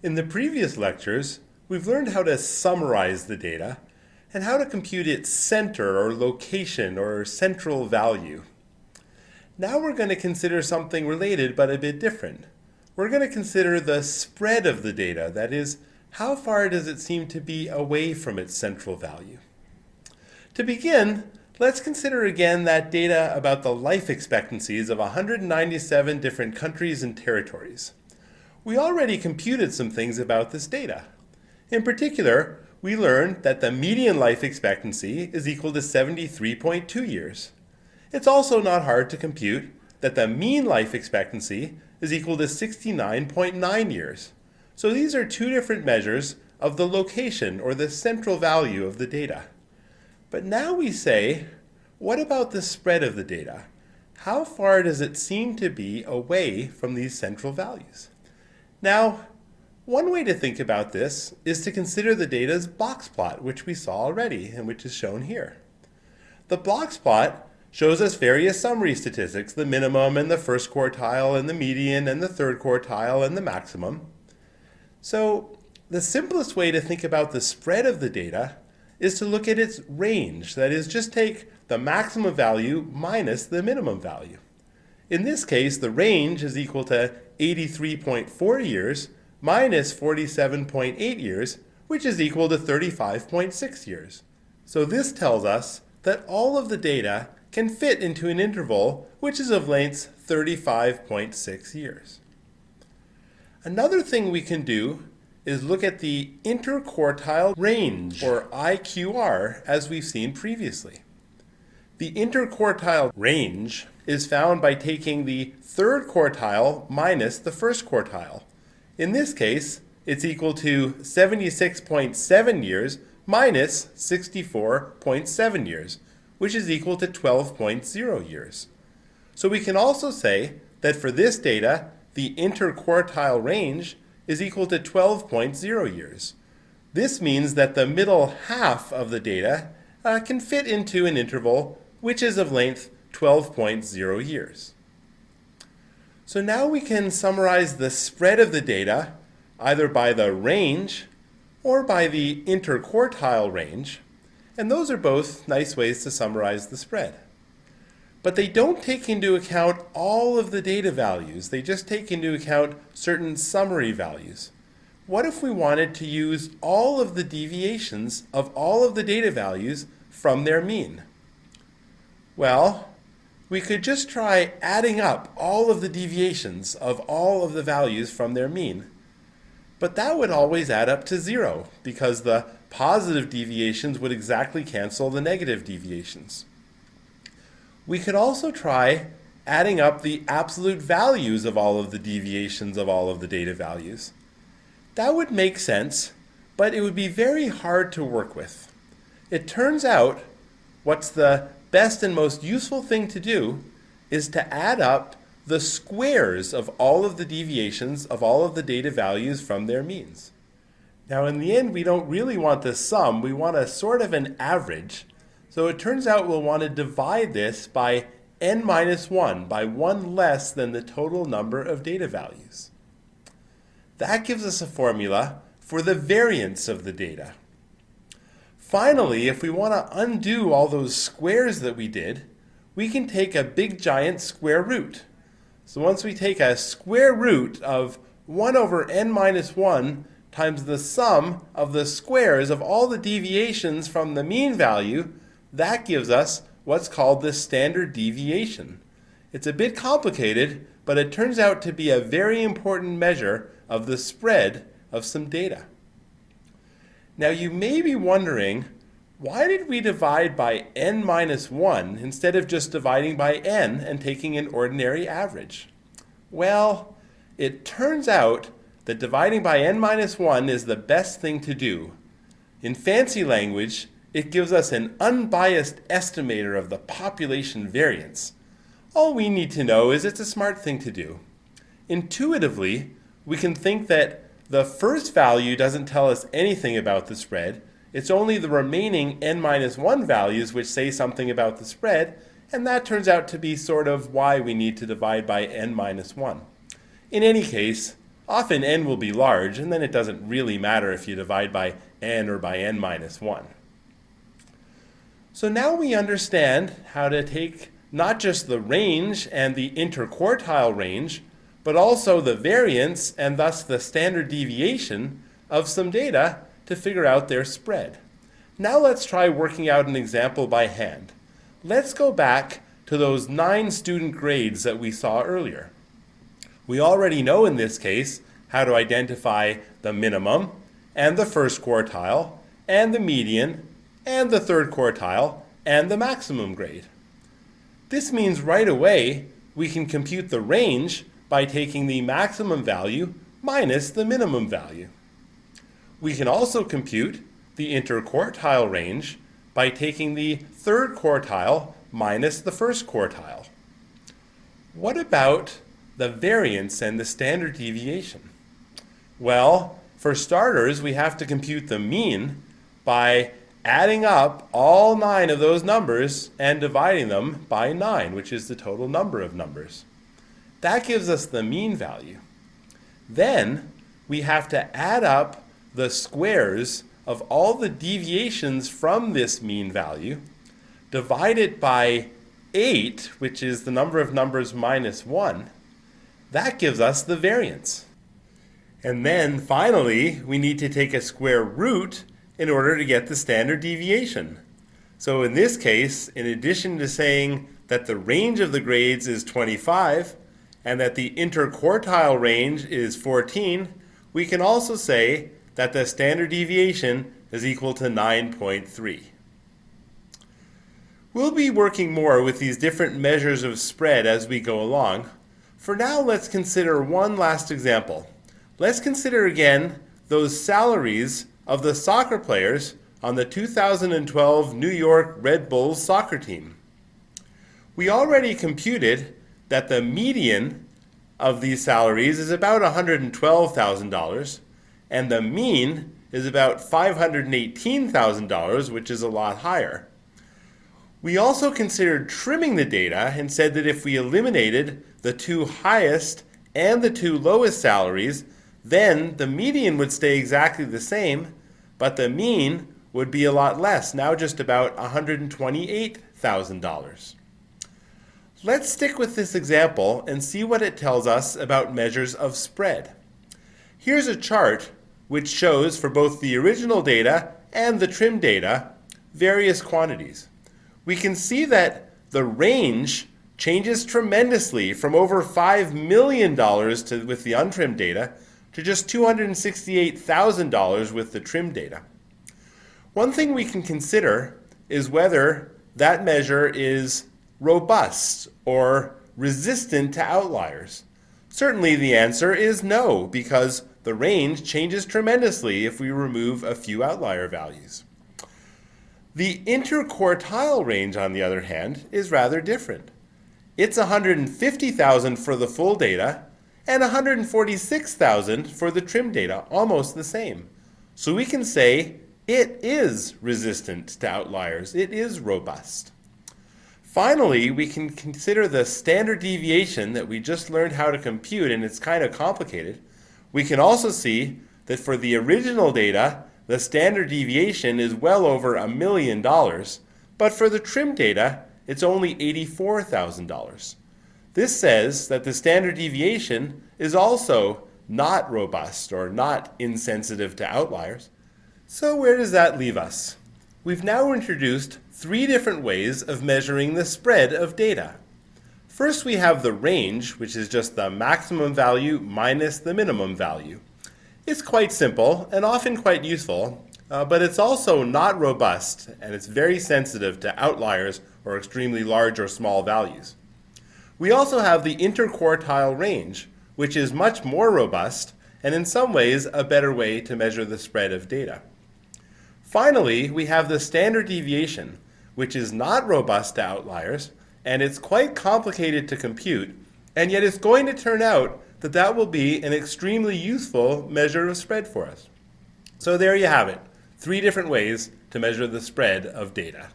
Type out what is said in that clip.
In the previous lectures, we've learned how to summarize the data and how to compute its center or location or central value. Now we're going to consider something related but a bit different. We're going to consider the spread of the data, that is, how far does it seem to be away from its central value. To begin, let's consider again that data about the life expectancies of 197 different countries and territories. We already computed some things about this data. In particular, we learned that the median life expectancy is equal to 73.2 years. It's also not hard to compute that the mean life expectancy is equal to 69.9 years. So these are two different measures of the location or the central value of the data. But now we say, what about the spread of the data? How far does it seem to be away from these central values? Now, one way to think about this is to consider the data's box plot, which we saw already and which is shown here. The box plot shows us various summary statistics, the minimum and the first quartile and the median and the third quartile and the maximum. So the simplest way to think about the spread of the data is to look at its range, that is, just take the maximum value minus the minimum value. In this case, the range is equal to 83.4 years minus 47.8 years, which is equal to 35.6 years. So this tells us that all of the data can fit into an interval which is of length 35.6 years. Another thing we can do is look at the interquartile range, or IQR, as we've seen previously. The interquartile range is found by taking the third quartile minus the first quartile. In this case, it's equal to 76.7 years minus 64.7 years, which is equal to 12.0 years. So we can also say that for this data, the interquartile range is equal to 12.0 years. This means that the middle half of the data can fit into an interval which is of length 12.0 years. So now we can summarize the spread of the data either by the range or by the interquartile range, and those are both nice ways to summarize the spread. But they don't take into account all of the data values. They just take into account certain summary values. What if we wanted to use all of the deviations of all of the data values from their mean? Well, we could just try adding up all of the deviations of all of the values from their mean. But that would always add up to 0 because the positive deviations would exactly cancel the negative deviations. We could also try adding up the absolute values of all of the deviations of all of the data values. That would make sense, but it would be very hard to work with. It turns out what's the best and most useful thing to do is to add up the squares of all of the deviations of all of the data values from their means. Now in the end, we don't really want the sum, we want a sort of an average. So it turns out we'll want to divide this by n minus 1, by one less than the total number of data values. That gives us a formula for the variance of the data. Finally, if we want to undo all those squares that we did, we can take a big giant square root. So once we take a square root of 1 over n minus 1 times the sum of the squares of all the deviations from the mean value, that gives us what's called the standard deviation. It's a bit complicated, but it turns out to be a very important measure of the spread of some data. Now you may be wondering, why did we divide by n minus 1 instead of just dividing by n and taking an ordinary average? Well, it turns out that dividing by n minus 1 is the best thing to do. In fancy language, it gives us an unbiased estimator of the population variance. All we need to know is it's a smart thing to do. Intuitively, we can think that the first value doesn't tell us anything about the spread. It's only the remaining n minus 1 values which say something about the spread, and that turns out to be sort of why we need to divide by n minus 1. In any case, Often n will be large, and then it doesn't really matter if you divide by n or by n minus 1. So now we understand how to take not just the range and the interquartile range, but also the variance and thus the standard deviation of some data to figure out their spread. Now let's try working out an example by hand. Let's go back to those 9 student grades that we saw earlier. We already know in this case how to identify the minimum and the first quartile and the median and the third quartile and the maximum grade. This means right away we can compute the range by taking the maximum value minus the minimum value. We can also compute the interquartile range by taking the third quartile minus the first quartile. What about the variance and the standard deviation? Well, for starters, we have to compute the mean by adding up all 9 of those numbers and dividing them by 9, which is the total number of numbers. That gives us the mean value. Then we have to add up the squares of all the deviations from this mean value, divide it by 8, which is the number of numbers minus 1. That gives us the variance. And then finally, we need to take a square root in order to get the standard deviation. So in this case, in addition to saying that the range of the grades is 25 and that the interquartile range is 14, we can also say that the standard deviation is equal to 9.3. We'll be working more with these different measures of spread as we go along. For now, let's consider one last example. Let's consider again those salaries of the soccer players on the 2012 New York Red Bulls soccer team. We already computed that the median of these salaries is about $112,000, and the mean is about $518,000, which is a lot higher. We also considered trimming the data and said that if we eliminated the 2 highest and the 2 lowest salaries, then the median would stay exactly the same, but the mean would be a lot less, now just about $128,000. Let's stick with this example and see what it tells us about measures of spread. Here's a chart which shows for both the original data and the trim data various quantities. We can see that the range changes tremendously from over $5 million with the untrimmed data to just $268,000 with the trim data. One thing we can consider is whether that measure is robust or resistant to outliers. Certainly the answer is no, because the range changes tremendously if we remove a few outlier values. The interquartile range, on the other hand, is rather different. It's $150,000 for the full data and $146,000 for the trim data, almost the same. So we can say it is resistant to outliers. It is robust. Finally, we can consider the standard deviation that we just learned how to compute, and it's kind of complicated. We can also see that for the original data, the standard deviation is well over $1 million, but for the trim data, it's only $84,000. This says that the standard deviation is also not robust or not insensitive to outliers. So where does that leave us? We've now introduced 3 different ways of measuring the spread of data. First, we have the range, which is just the maximum value minus the minimum value. It's quite simple and often quite useful, but it's also not robust, and it's very sensitive to outliers or extremely large or small values. We also have the interquartile range, which is much more robust and in some ways a better way to measure the spread of data. Finally, we have the standard deviation, which is not robust to outliers, and it's quite complicated to compute, and yet it's going to turn out that that will be an extremely useful measure of spread for us. So there you have it, 3 different ways to measure the spread of data.